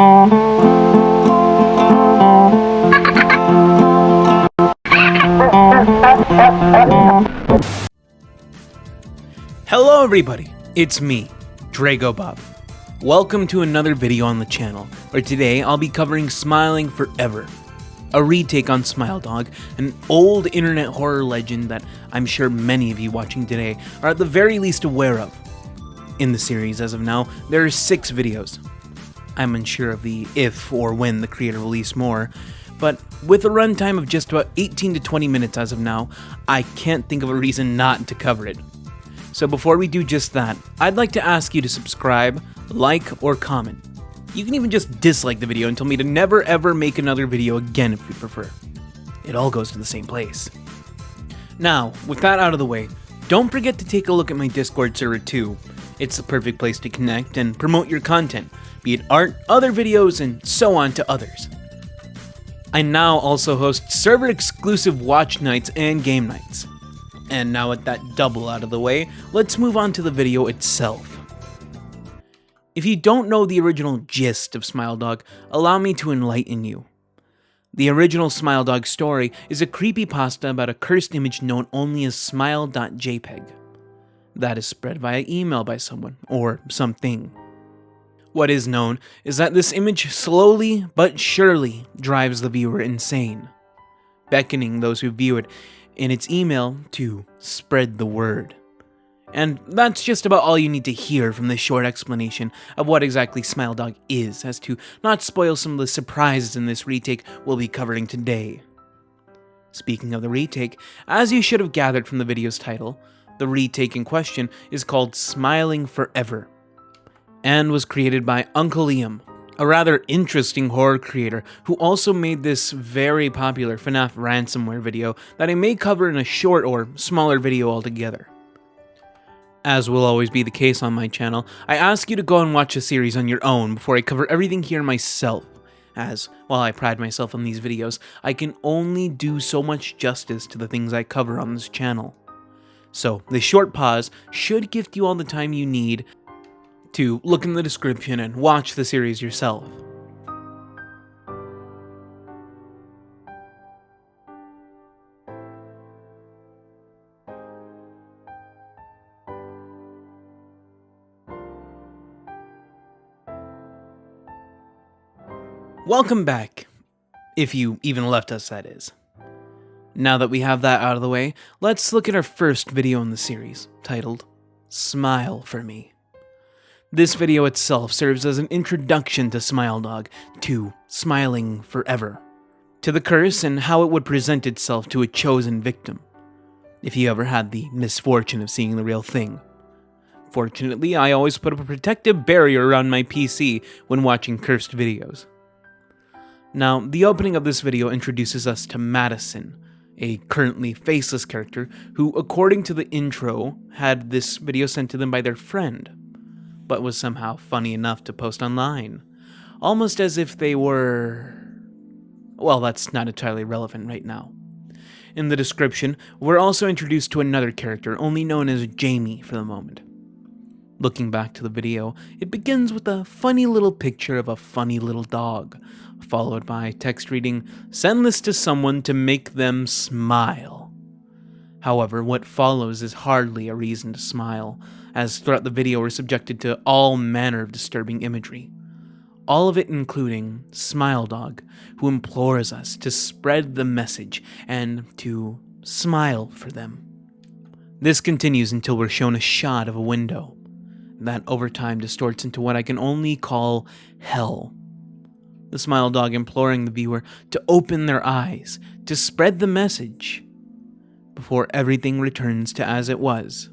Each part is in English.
Hello everybody, it's me, Dregobob. Welcome to another video on the channel, where today I'll be covering SmilingForever, a retake on SmileDog, an old internet horror legend that I'm sure many of you watching today are at the very least aware of. In the series, as of now, there are 6 videos. I'm unsure of the if or when the creator released more, but with a runtime of just about 18 to 20 minutes as of now, I can't think of a reason not to cover it. So before we do just that, I'd like to ask you to subscribe, like, or comment. You can even just dislike the video and tell me to never ever make another video again if you prefer. It all goes to the same place. Now, with that out of the way, don't forget to take a look at my Discord server too. It's the perfect place to connect and promote your content, be it art, other videos, and so on to others. I now also host server-exclusive watch nights and game nights. And now with that double out of the way, let's move on to the video itself. If you don't know the original gist of SmileDog, allow me to enlighten you. The original SmileDog story is a creepypasta about a cursed image known only as smile.jpg. That is spread via email by someone, or something. What is known is that this image slowly but surely drives the viewer insane, beckoning those who view it in its email to spread the word. And that's just about all you need to hear from this short explanation of what exactly SmileDog is, as to not spoil some of the surprises in this retake we'll be covering today. Speaking of the retake, as you should have gathered from the video's title, the retake in question is called SmilingForever, and was created by Uncleeum, a rather interesting horror creator who also made this very popular FNAF ransomware video that I may cover in a short or smaller video altogether. As will always be the case on my channel, I ask you to go and watch the series on your own before I cover everything here myself, as, while I pride myself on these videos, I can only do so much justice to the things I cover on this channel. So, this short pause should gift you all the time you need to look in the description and watch the series yourself. Welcome back, if you even left us, that is. Now that we have that out of the way, let's look at our first video in the series, titled Smile For Me. This video itself serves as an introduction to SmileDog, to SmilingForever, to the curse and how it would present itself to a chosen victim, if you ever had the misfortune of seeing the real thing. Fortunately, I always put up a protective barrier around my PC when watching cursed videos. Now, the opening of this video introduces us to Madison, a currently faceless character who, according to the intro, had this video sent to them by their friend, but was somehow funny enough to post online, almost as if they were... well, that's not entirely relevant right now. In the description, we're also introduced to another character, only known as Jamie for the moment. Looking back to the video, it begins with a funny little picture of a funny little dog, followed by text reading, "Send this to someone to make them smile." However, what follows is hardly a reason to smile, as throughout the video we're subjected to all manner of disturbing imagery. All of it including SmileDog, who implores us to spread the message and to smile for them. This continues until we're shown a shot of a window that over time distorts into what I can only call hell. The SmileDog imploring the viewer to open their eyes, to spread the message, before everything returns to as it was.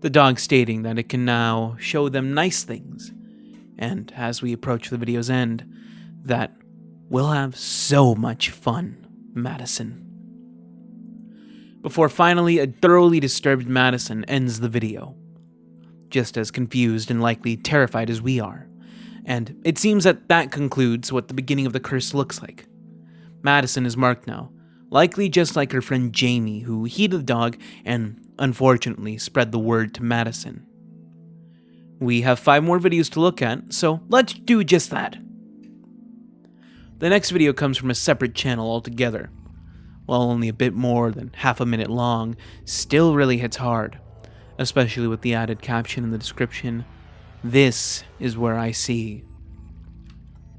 The dog stating that it can now show them nice things, and as we approach the video's end, that we'll have so much fun, Madison. Before finally a thoroughly disturbed Madison ends the video, just as confused and likely terrified as we are. And it seems that that concludes what the beginning of the curse looks like. Madison is marked now, likely just like her friend Jamie, who heeded the dog and unfortunately spread the word to Madison. We have 5 more videos to look at, so let's do just that. The next video comes from a separate channel altogether. While only a bit more than half a minute long, still really hits hard, especially with the added caption in the description, "This is where I see."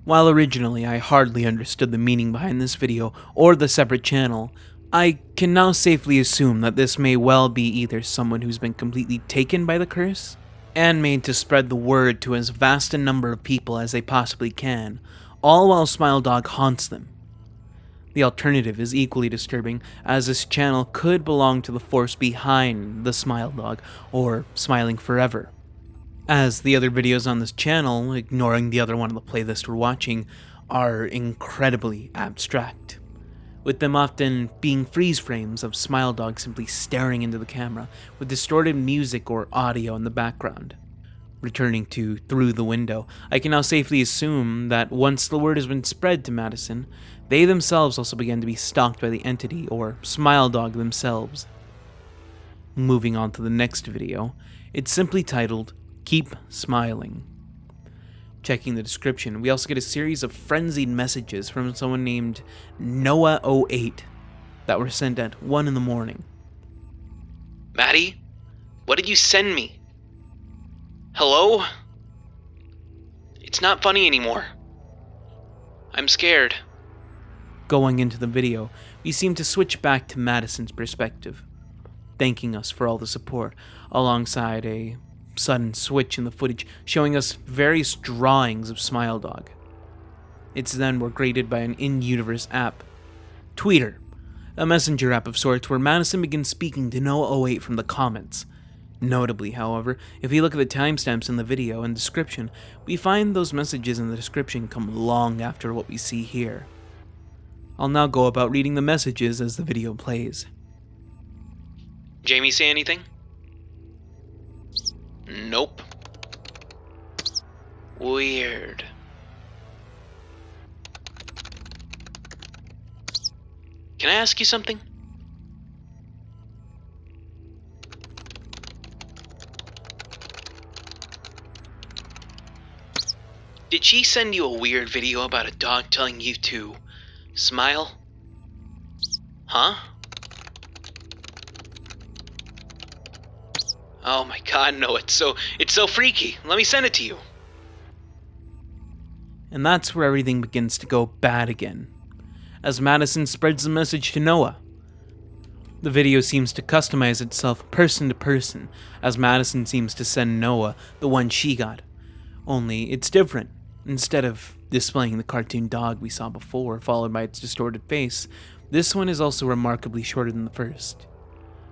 While originally I hardly understood the meaning behind this video or the separate channel, I can now safely assume that this may well be either someone who's been completely taken by the curse, and made to spread the word to as vast a number of people as they possibly can, all while SmileDog haunts them. The alternative is equally disturbing, as this channel could belong to the force behind the SmileDog, or SmilingForever. As the other videos on this channel, ignoring the other one on the playlist we're watching, are incredibly abstract, with them often being freeze frames of SmileDog simply staring into the camera, with distorted music or audio in the background. Returning to Through the Window, I can now safely assume that once the word has been spread to Madison, they themselves also began to be stalked by the entity, or SmileDog themselves. Moving on to the next video, it's simply titled, "Keep Smiling." Checking the description, we also get a series of frenzied messages from someone named Noah08 that were sent at 1 in the morning. Maddie, what did you send me? Hello? It's not funny anymore. I'm scared. Going into the video, we seem to switch back to Madison's perspective, thanking us for all the support, alongside a sudden switch in the footage showing us various drawings of SmileDog. It's then we're greeted by an in-universe app, Tweeter, a messenger app of sorts where Madison begins speaking to Noah08 from the comments. Notably, however, if we look at the timestamps in the video and description, we find those messages in the description come long after what we see here. I'll now go about reading the messages as the video plays. Jamie say anything? Nope. Weird. Can I ask you something? Did she send you a weird video about a dog telling you to smile? Huh? Oh my god, no, it's so freaky. Let me send it to you. And that's where everything begins to go bad again, as Madison spreads the message to Noah. The video seems to customize itself person to person, as Madison seems to send Noah the one she got. Only it's different. Instead of displaying the cartoon dog we saw before, followed by its distorted face, this one is also remarkably shorter than the first.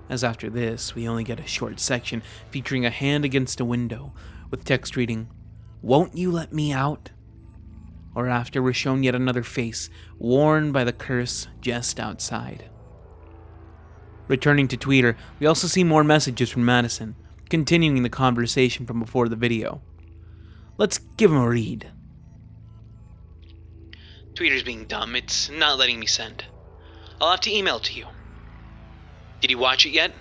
As after this, we only get a short section featuring a hand against a window, with text reading, "Won't you let me out?" Or after we're shown yet another face, worn by the curse just outside. Returning to Tweeter, we also see more messages from Madison, continuing the conversation from before the video. Let's give him a read. Tweeter's being dumb. It's not letting me send. I'll have to email it to you. Did you watch it yet?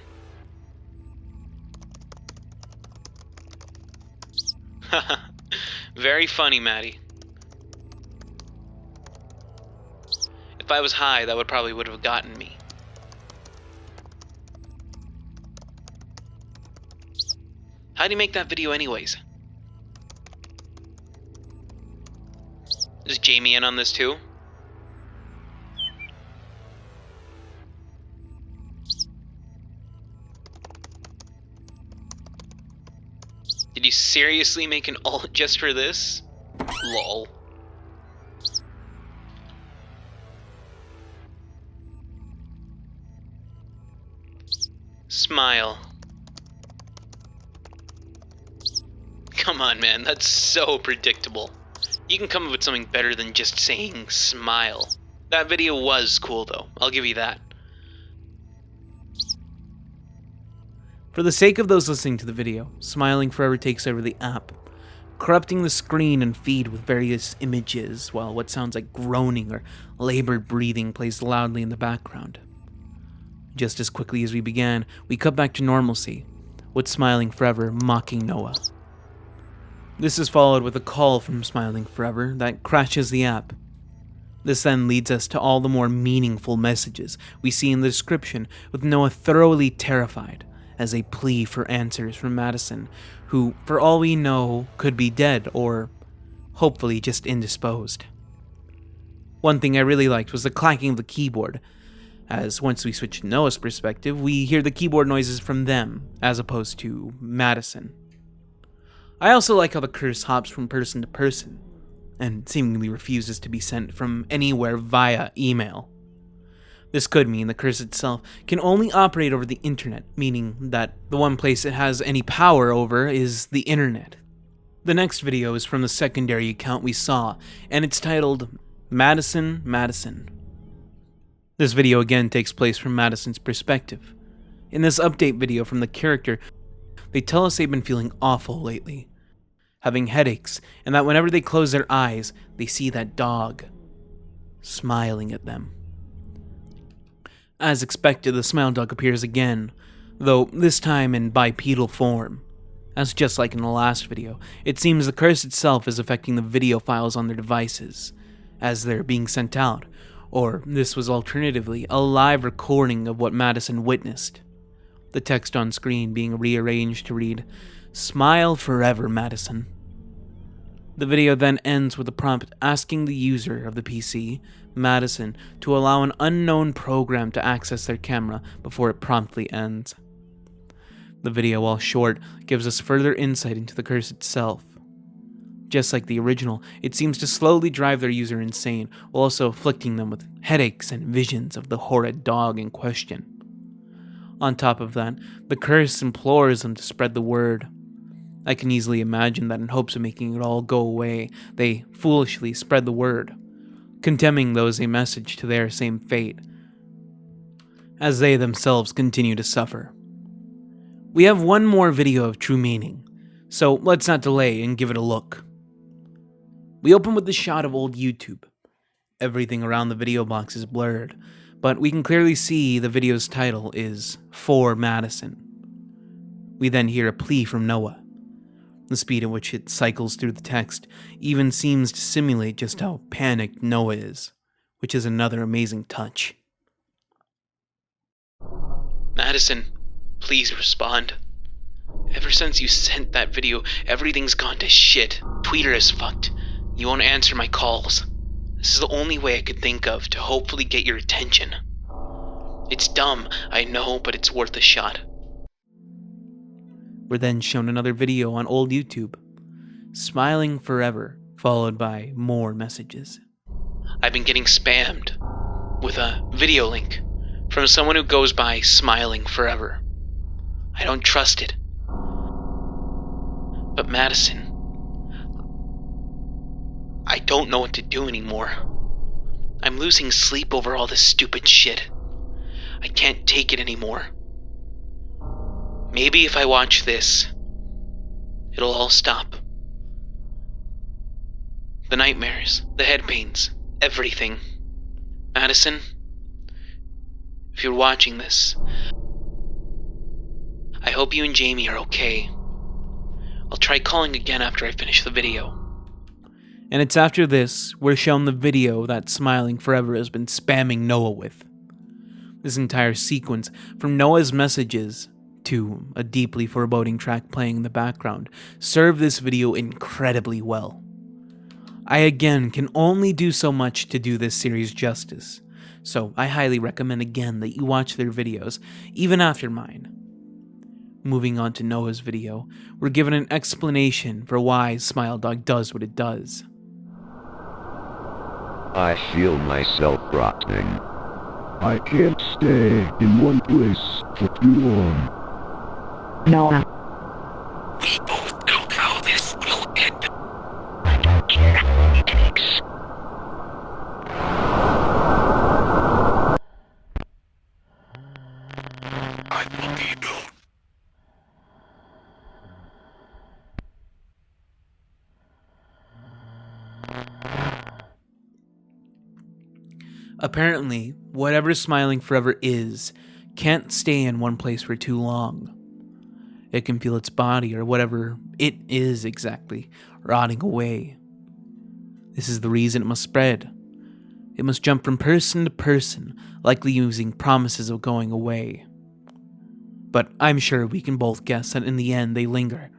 Very funny, Maddie. If I was high, that would have gotten me. How do you make that video anyways? Is Jamie in on this too? Did you seriously make an alt just for this? Lol. Smile. Come on, man, that's so predictable. You can come up with something better than just saying smile. That video was cool though, I'll give you that. For the sake of those listening to the video, SmilingForever takes over the app, corrupting the screen and feed with various images, while what sounds like groaning or labored breathing plays loudly in the background. Just as quickly as we began, we cut back to normalcy, with SmilingForever mocking Noah. This is followed with a call from SmilingForever that crashes the app. This then leads us to all the more meaningful messages we see in the description, with Noah thoroughly terrified as a plea for answers from Madison, who, for all we know, could be dead or hopefully just indisposed. One thing I really liked was the clacking of the keyboard, as once we switch to Noah's perspective, we hear the keyboard noises from them, as opposed to Madison. I also like how the curse hops from person to person, and seemingly refuses to be sent from anywhere via email. This could mean the curse itself can only operate over the internet, meaning that the one place it has any power over is the internet. The next video is from the secondary account we saw, and it's titled Madison. This video again takes place from Madison's perspective. In this update video from the character, they tell us they've been feeling awful lately, having headaches, and that whenever they close their eyes, they see that dog smiling at them. As expected, the smile dog appears again, though this time in bipedal form. As just like in the last video, it seems the curse itself is affecting the video files on their devices, as they're being sent out, or this was alternatively a live recording of what Madison witnessed. The text on screen being rearranged to read, "Smile forever, Madison." The video then ends with a prompt asking the user of the PC, Madison, to allow an unknown program to access their camera before it promptly ends. The video, while short, gives us further insight into the curse itself. Just like the original, it seems to slowly drive their user insane, while also afflicting them with headaches and visions of the horrid dog in question. On top of that, the curse implores them to spread the word. I can easily imagine that in hopes of making it all go away, they foolishly spread the word, condemning those they message to their same fate, as they themselves continue to suffer. We have one more video of true meaning, so let's not delay and give it a look. We open with the shot of old YouTube. Everything around the video box is blurred, but we can clearly see the video's title is For Madison. We then hear a plea from Noah. The speed at which it cycles through the text even seems to simulate just how panicked Noah is, which is another amazing touch. Madison, please respond. Ever since you sent that video, everything's gone to shit. Twitter is fucked. You won't answer my calls. This is the only way I could think of to hopefully get your attention. It's dumb, I know, but it's worth a shot. We're then shown another video on old YouTube, SmilingForever, followed by more messages. I've been getting spammed with a video link from someone who goes by SmilingForever. I don't trust it. But Madison, I don't know what to do anymore. I'm losing sleep over all this stupid shit. I can't take it anymore. Maybe if I watch this, it'll all stop. The nightmares, the head pains, everything. Madison, if you're watching this, I hope you and Jamie are okay. I'll try calling again after I finish the video. And it's after this, we're shown the video that SmilingForever has been spamming Noah with. This entire sequence, from Noah's messages to a deeply foreboding track playing in the background, serve this video incredibly well. I again can only do so much to do this series justice, so I highly recommend again that you watch their videos, even after mine. Moving on to Noah's video, we're given an explanation for why Smile Dog does what it does. I feel myself rotting. I can't stay in one place for too long. Noah. We both know how this will end. I don't care how long it takes. I will be known. Apparently, whatever SmilingForever is, can't stay in one place for too long. It can feel its body, or whatever it is exactly, rotting away. This is the reason it must spread. It must jump from person to person, likely using promises of going away. But I'm sure we can both guess that in the end they linger,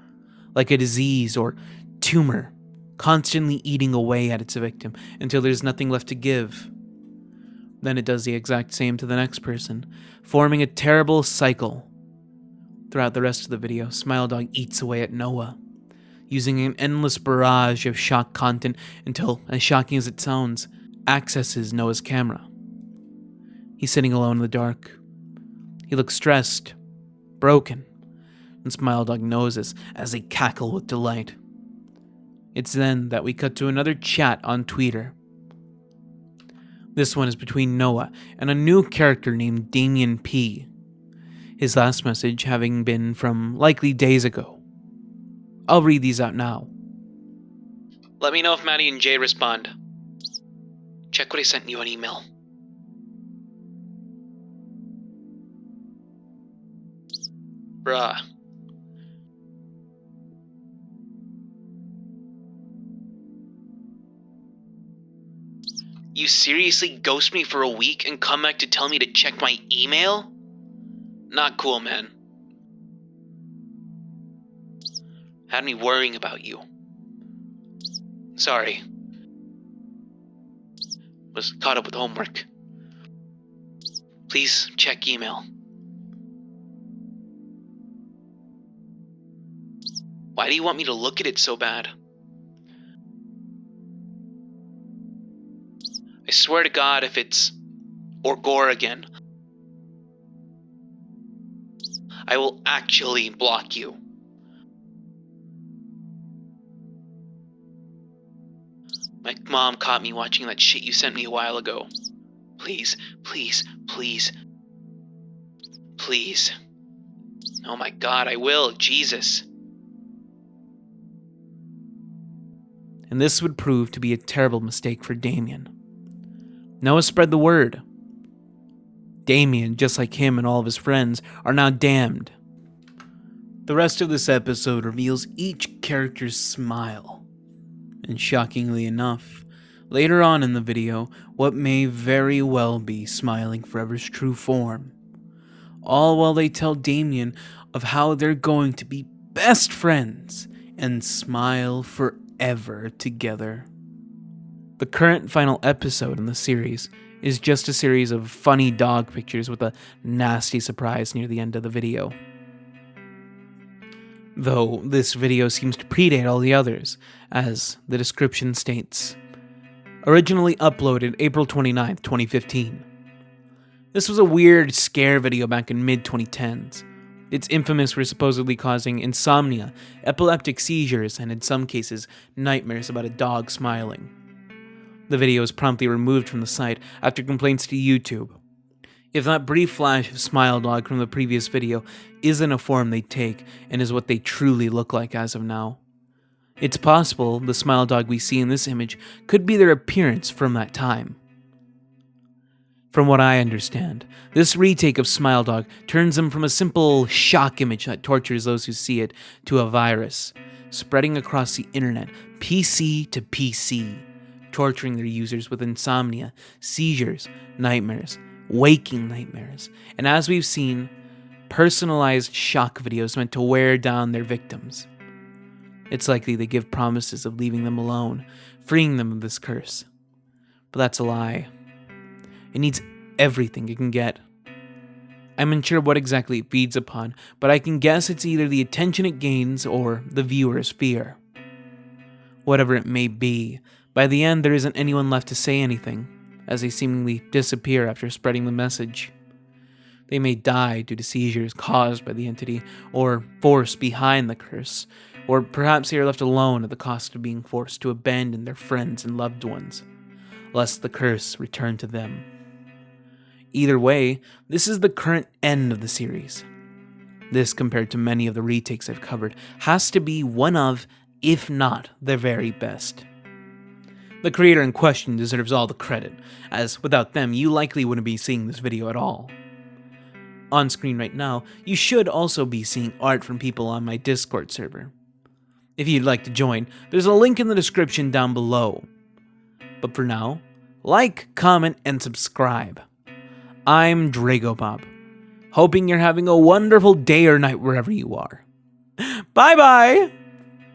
like a disease or tumor, constantly eating away at its victim until there's nothing left to give. Then it does the exact same to the next person, forming a terrible cycle. Throughout the rest of the video, SmileDog eats away at Noah, using an endless barrage of shock content until, as shocking as it sounds, accesses Noah's camera. He's sitting alone in the dark. He looks stressed, broken, and SmileDog knows this as they cackle with delight. It's then that we cut to another chat on Twitter. This one is between Noah and a new character named Damien P. His last message having been from likely days ago. I'll read these out now. Let me know if Maddie and Jay respond. Check what I sent you on email. Bruh. You seriously ghost me for a week and come back to tell me to check my email? Not cool, man. Had me worrying about you. Sorry. Was caught up with homework. Please check email. Why do you want me to look at it so bad? I swear to God, if it's or Gore again, I will actually block you. My mom caught me watching that shit you sent me a while ago. Please, please, please. Please. Oh my God, I will. Jesus. And this would prove to be a terrible mistake for Damien. Noah spread the word. Damien, just like him and all of his friends, are now damned. The rest of this episode reveals each character's smile. And shockingly enough, later on in the video, what may very well be SmilingForever's true form. All while they tell Damien of how they're going to be best friends and smile forever together. The current final episode in the series is just a series of funny dog pictures with a nasty surprise near the end of the video. Though this video seems to predate all the others, as the description states. Originally uploaded April 29th, 2015. This was a weird scare video back in mid-2010s. It's infamous for supposedly causing insomnia, epileptic seizures, and in some cases, nightmares about a dog smiling. The video was promptly removed from the site after complaints to YouTube. If that brief flash of SmileDog from the previous video isn't a form they take and is what they truly look like as of now, it's possible the SmileDog we see in this image could be their appearance from that time. From what I understand, this retake of SmileDog turns them from a simple shock image that tortures those who see it to a virus, spreading across the internet, PC to PC, torturing their users with insomnia, seizures, nightmares, waking nightmares, and as we've seen, personalized shock videos meant to wear down their victims. It's likely they give promises of leaving them alone, freeing them of this curse. But that's a lie. It needs everything it can get. I'm unsure what exactly it feeds upon, but I can guess it's either the attention it gains or the viewer's fear. Whatever it may be, by the end there isn't anyone left to say anything, as they seemingly disappear after spreading the message. They may die due to seizures caused by the entity, or force behind the curse, or perhaps they are left alone at the cost of being forced to abandon their friends and loved ones, lest the curse return to them. Either way, this is the current end of the series. This, compared to many of the retakes I've covered, has to be one of, if not the very best. The creator in question deserves all the credit, as without them you likely wouldn't be seeing this video at all. On screen right now, you should also be seeing art from people on my Discord server. If you'd like to join, there's a link in the description down below. But for now, like, comment, and subscribe. I'm Dregobob, hoping you're having a wonderful day or night wherever you are. Bye-bye!